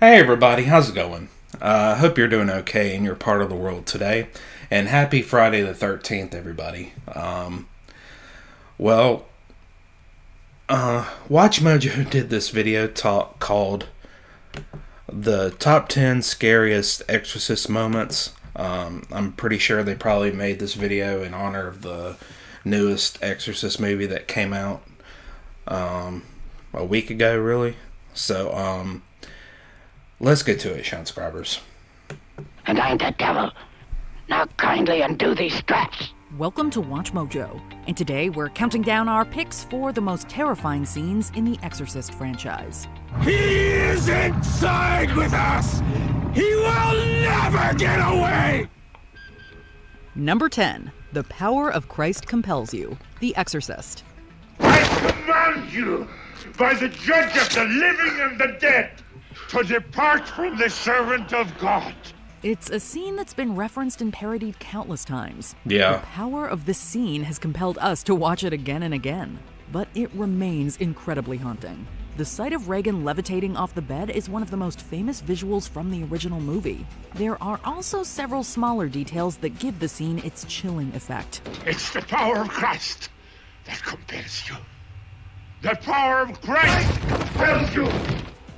Hey everybody, how's it going? Hope you're doing okay and you're part of the world today. And happy Friday the 13th, everybody. Well, watchmojo did this video talk called the top 10 scariest exorcist moments. I'm pretty sure they probably made this video in honor of the newest exorcist movie that came out a week ago, really. So, let's get to it, subscribers. And I'm the devil. Now kindly undo these straps. Welcome to Watch Mojo, and today we're counting down our picks for the most terrifying scenes in the Exorcist franchise. He is inside with us! He will never get away! Number 10. The Power of Christ Compels You, The Exorcist. I command you, by the judge of the living and the dead, to depart from the servant of God. It's a scene that's been referenced and parodied countless times. Yeah. The power of this scene has compelled us to watch it again and again, but it remains incredibly haunting. The sight of Regan levitating off the bed is one of the most famous visuals from the original movie. There are also several smaller details that give the scene its chilling effect. It's the power of Christ that compels you. The power of Christ compels you.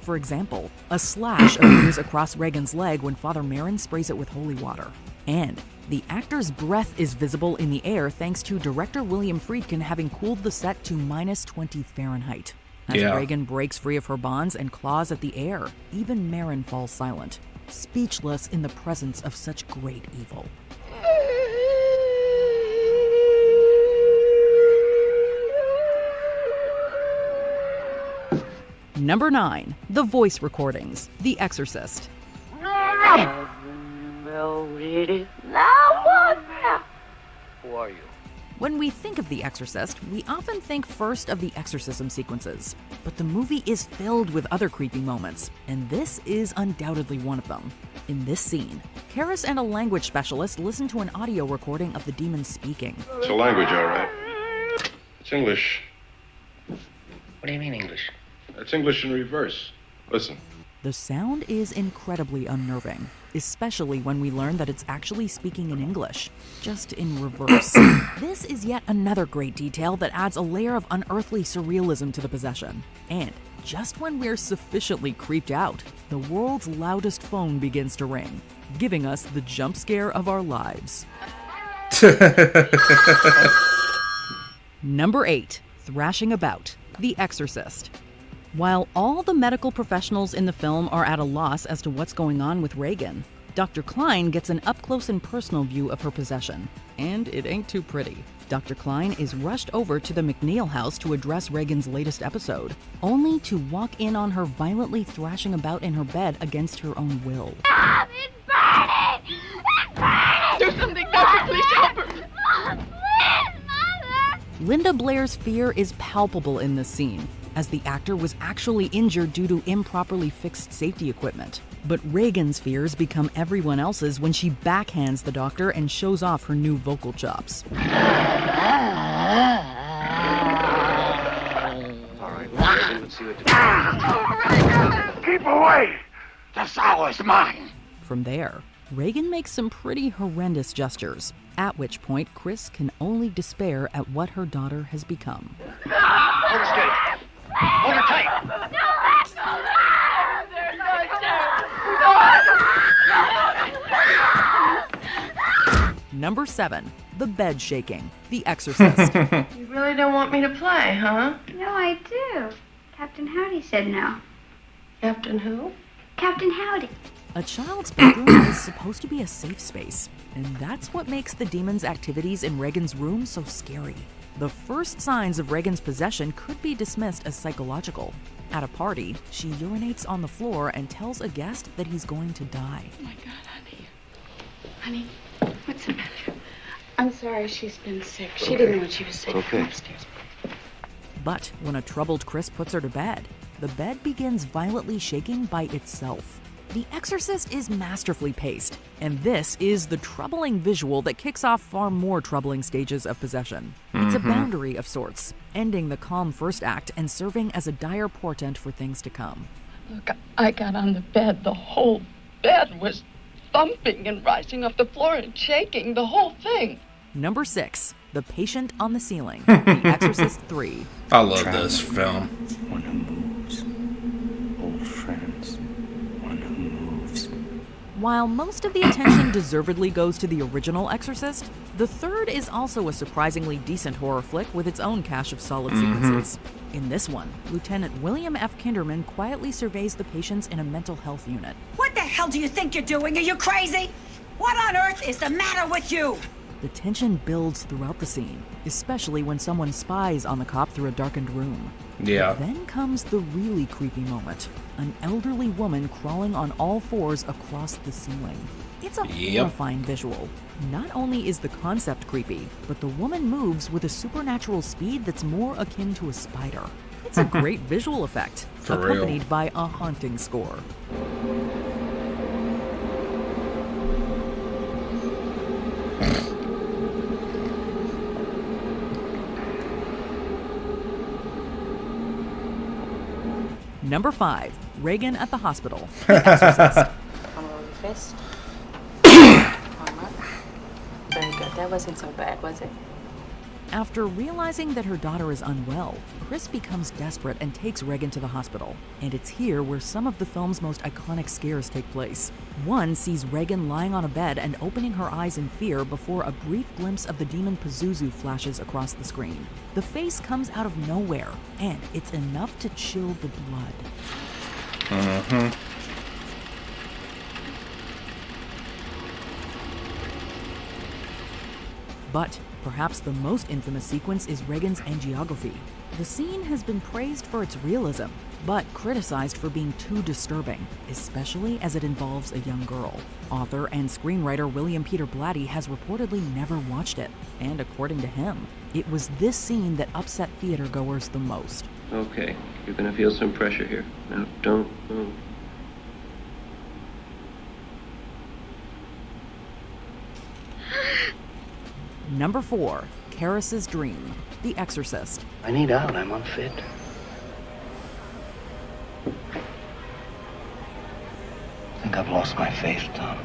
For example, a slash appears across Regan's leg when Father Merrin sprays it with holy water. And the actor's breath is visible in the air thanks to director William Friedkin having cooled the set to minus 20 Fahrenheit. As Regan breaks free of her bonds and claws at the air, even Merrin falls silent, speechless in the presence of such great evil. Number 9. The Voice Recordings, The Exorcist. Who are you? When we think of The Exorcist, we often think first of the exorcism sequences. But the movie is filled with other creepy moments, and this is undoubtedly one of them. In this scene, Karis and a language specialist listen to an audio recording of the demon speaking. It's a language, all right. It's English. What do you mean English? It's English in reverse. Listen. The sound is incredibly unnerving, especially when we learn that it's actually speaking in English, just in reverse. This is yet another great detail that adds a layer of unearthly surrealism to the possession. And just when we're sufficiently creeped out, the world's loudest phone begins to ring, giving us the jump scare of our lives. Number 8. Thrashing About, The Exorcist. While all the medical professionals in the film are at a loss as to what's going on with Regan, Dr. Klein gets an up-close and personal view of her possession, and it ain't too pretty. Dr. Klein is rushed over to the McNeil house to address Regan's latest episode, only to walk in on her violently thrashing about in her bed against her own will. Stop! It's burning! It's burning! Do something, Doctor! Please help her! Mom, please, Mother! Linda Blair's fear is palpable in this scene, as the actor was actually injured due to improperly fixed safety equipment. But Regan's fears become everyone else's when she backhands the doctor and shows off her new vocal chops. All right, let's see what keep away! The soul is mine. From there, Regan makes some pretty horrendous gestures, at which point Chris can only despair at what her daughter has become. Hold her steady. Hold her tight. Number 7. The Bed Shaking, The Exorcist. You really don't want me to play, huh? No, I do. Captain Howdy said no. Captain who? Captain Howdy. A child's bedroom is supposed to be a safe space, and that's what makes the demon's activities in Regan's room so scary. The first signs of Regan's possession could be dismissed as psychological. At a party, she urinates on the floor and tells a guest that he's going to die. Oh my God, honey. Honey, what's the matter? I'm sorry she's been sick. She didn't know what she was saying. Okay. Come upstairs. But when a troubled Chris puts her to bed, the bed begins violently shaking by itself. The Exorcist is masterfully paced, and this is the troubling visual that kicks off far more troubling stages of possession. It's a boundary of sorts, ending the calm first act and serving as a dire portent for things to come. Look, I got on the bed. The whole bed was thumping and rising off the floor and shaking. The whole thing. Number 6, The Patient on the Ceiling, The Exorcist 3. I love this film. One who moves. Old friends. One who moves. While most of the attention deservedly goes to the original Exorcist, the third is also a surprisingly decent horror flick with its own cache of solid sequences. In this one, Lieutenant William F. Kinderman quietly surveys the patients in a mental health unit. What the hell do you think you're doing? Are you crazy? What on earth is the matter with you? The tension builds throughout the scene, especially when someone spies on the cop through a darkened room. Yeah. Then comes the really creepy moment. An elderly woman crawling on all fours across the ceiling. It's a horrifying visual. Not only is the concept creepy, but the woman moves with a supernatural speed that's more akin to a spider. It's a great visual effect, accompanied by a haunting score. Number 5, Reagan at the hospital, The Exorcist. Palm over your fist. Palm up. Very good. That wasn't so bad, was it? After realizing that her daughter is unwell, Chris becomes desperate and takes Reagan to the hospital. And it's here where some of the film's most iconic scares take place. One sees Reagan lying on a bed and opening her eyes in fear before a brief glimpse of the demon Pazuzu flashes across the screen. The face comes out of nowhere, and it's enough to chill the blood. But perhaps the most infamous sequence is Reagan's angiography. The scene has been praised for its realism, but criticized for being too disturbing, especially as it involves a young girl. Author and screenwriter William Peter Blatty has reportedly never watched it, and according to him, it was this scene that upset theatergoers the most. Okay, you're gonna feel some pressure here. Now, don't move. Number 4, Karis's Dream, The Exorcist. I need out. I'm unfit. I think I've lost my faith, Tom.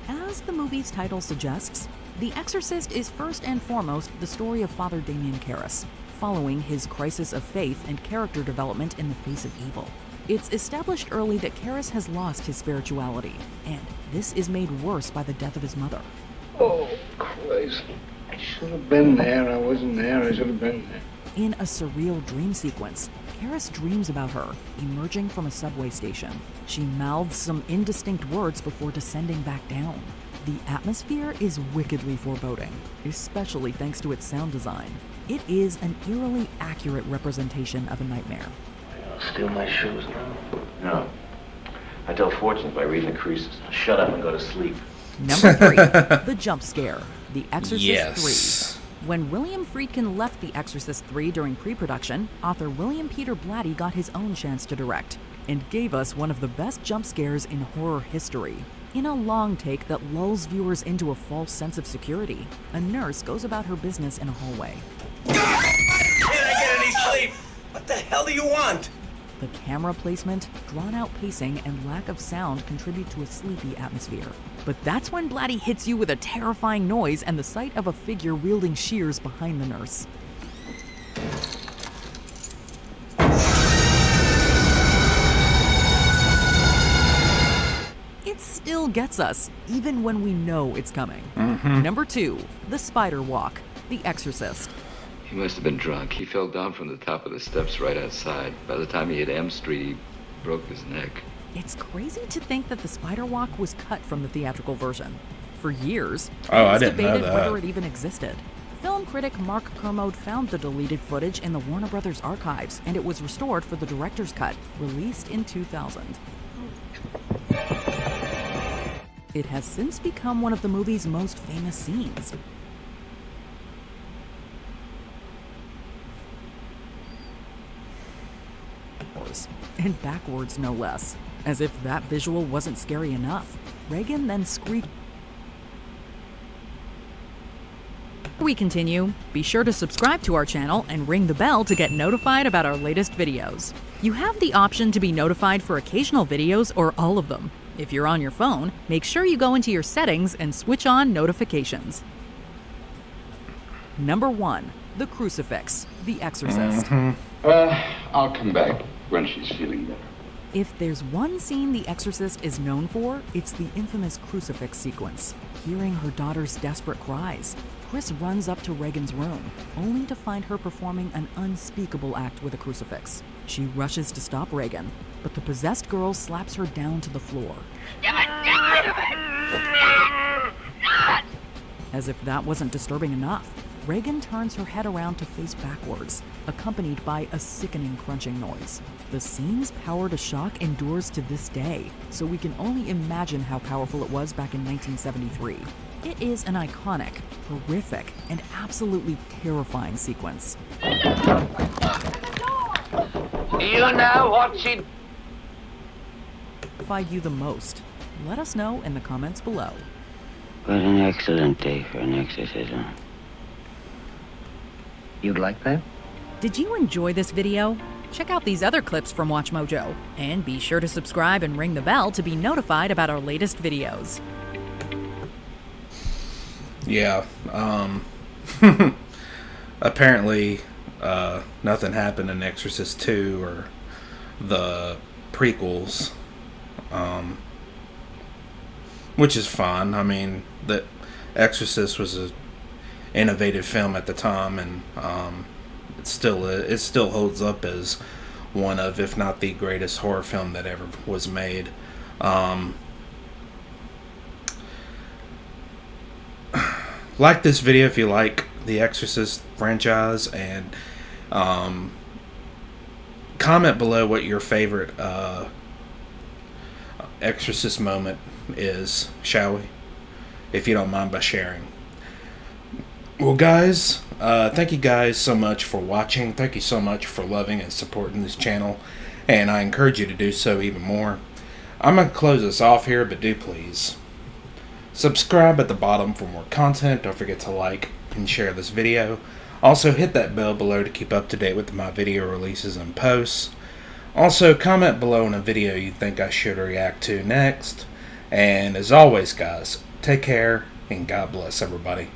As the movie's title suggests, The Exorcist is first and foremost the story of Father Damien Karis, following his crisis of faith and character development in the face of evil. It's established early that Karis has lost his spirituality, and this is made worse by the death of his mother. Oh, Christ. I should have been there. I wasn't there. I should have been there. In a surreal dream sequence, Karis dreams about her, emerging from a subway station. She mouths some indistinct words before descending back down. The atmosphere is wickedly foreboding, especially thanks to its sound design. It is an eerily accurate representation of a nightmare. Steal my shoes now? No. I tell fortunes by reading the creases. Shut up and go to sleep. Number 3, The Jump Scare, The Exorcist 3. When William Friedkin left The Exorcist 3 during pre-production, author William Peter Blatty got his own chance to direct, and gave us one of the best jump scares in horror history. In a long take that lulls viewers into a false sense of security, a nurse goes about her business in a hallway. Can't I get any sleep? What the hell do you want? The camera placement, drawn-out pacing, and lack of sound contribute to a sleepy atmosphere. But that's when Blatty hits you with a terrifying noise and the sight of a figure wielding shears behind the nurse. It still gets us, even when we know it's coming. Number 2, The Spider Walk, The Exorcist. He must have been drunk. He fell down from the top of the steps right outside. By the time he hit M Street, he broke his neck. It's crazy to think that the spider walk was cut from the theatrical version. For years, I didn't know debated that. whether it even existed. Film critic Mark Kermode found the deleted footage in the Warner Brothers archives, and it was restored for the director's cut, released in 2000. It has since become one of the movie's most famous scenes. And backwards, no less. As if that visual wasn't scary enough, Reagan then screeched. Before we continue, be sure to subscribe to our channel and ring the bell to get notified about our latest videos. You have the option to be notified for occasional videos or all of them. If you're on your phone, make sure you go into your settings and switch on notifications. Number 1. The Crucifix, The Exorcist. I'll come back when she's feeling better. If there's one scene The Exorcist is known for, it's the infamous crucifix sequence. Hearing her daughter's desperate cries, Chris runs up to Regan's room, only to find her performing an unspeakable act with a crucifix. She rushes to stop Regan, but the possessed girl slaps her down to the floor. As if that wasn't disturbing enough, Regan turns her head around to face backwards, accompanied by a sickening crunching noise. The scene's power to shock endures to this day, so we can only imagine how powerful it was back in 1973. It is an iconic, horrific, and absolutely terrifying sequence. You know what she... Terrified you the most? Let us know in the comments below. What an excellent day for an exorcism. You'd like that? Did you enjoy this video? Check out these other clips from WatchMojo, and be sure to subscribe and ring the bell to be notified about our latest videos. Yeah, apparently nothing happened in Exorcist 2 or the prequels, which is fine. I mean, the Exorcist was a innovative film at the time, and it still holds up as one of, if not the greatest horror film that ever was made. Like this video if you like the Exorcist franchise, and comment below what your favorite Exorcist moment is, shall we? If you don't mind by sharing. Well, guys, thank you guys so much for watching. Thank you so much for loving and supporting this channel, and I encourage you to do so even more. I'm going to close this off here, but do please subscribe at the bottom for more content. Don't forget to like and share this video. Also, hit that bell below to keep up to date with my video releases and posts. Also, comment below on a video you think I should react to next. And as always, guys, take care and God bless everybody.